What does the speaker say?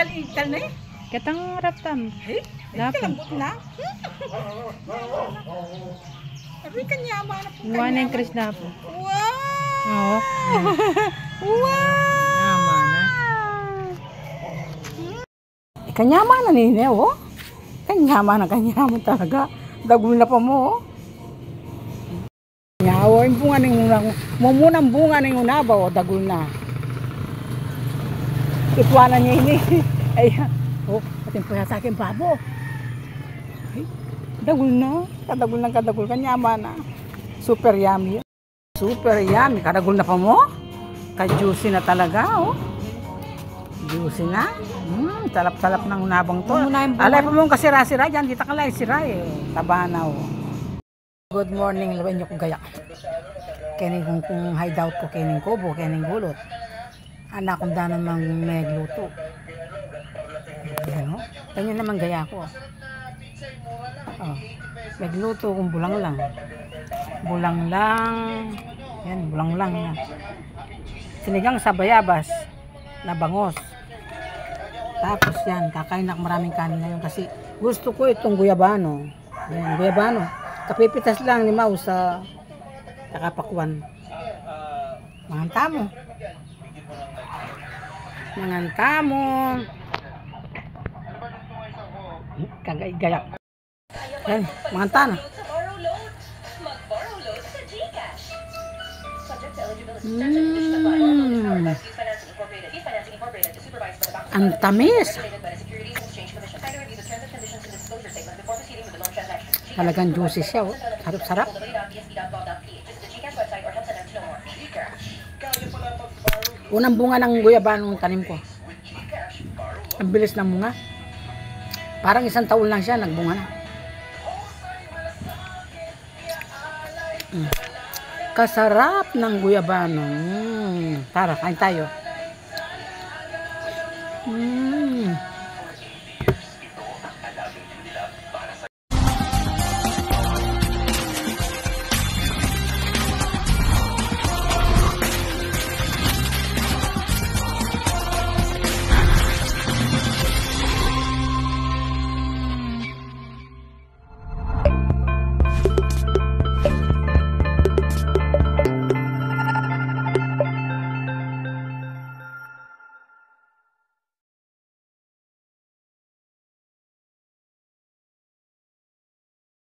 Ikal na eh. Katang raptam. Dapat. Kalambot na. Sabi kanyama na po. Buwan na yung Chris na po. Wow! Oo. Wow! Tama na. Kanyama na nini, oh. Kanyama talaga. Dagul na pa mo, oh. Nyawa, yung bunga ng unang, mumunang bunga ng unabaw, oh, dagul na. Itwanan niya ini. Ay, oh, ating po sa akin babo. Ay, dagul na. Kadagul, kanyama na. Super yummy. Super yummy. Kadagul na pa mo. Ka-juicy na talaga, oh. Juicy na. Talap-talap ng unabang to. Alay pa mong kasira-sira dyan. Dito ka lang sira eh. Tabanaw. Good morning. Luwen nyo kong gayak. Kining kung hideout ko. Kining kubo. Kining gulot. Anak kong danan mang megluto. Yan o. Ganyan naman gaya ko. Oh. Megluto kung bulang lang. Bulang lang. Yan. Bulang lang na. Sinigang sa bayabas. Na bangos. Tapos yan, kakain ako maraming kanin ngayon kasi gusto ko itong guyabano. Yan, guyabano. Kapipitas lang ni Mau sa kakapakwan. Manganta mo. Kagay-gayak. Yan, manganta na. Ang tamis. Talagang juicy siya, oh. Sarap-sarap. Unang bunga ng guyabanong tanim ko. Ang bilis ng bunga. Parang isang taon lang siya, nagbunga na. Kasarap ng guyabano. Tara, kain tayo.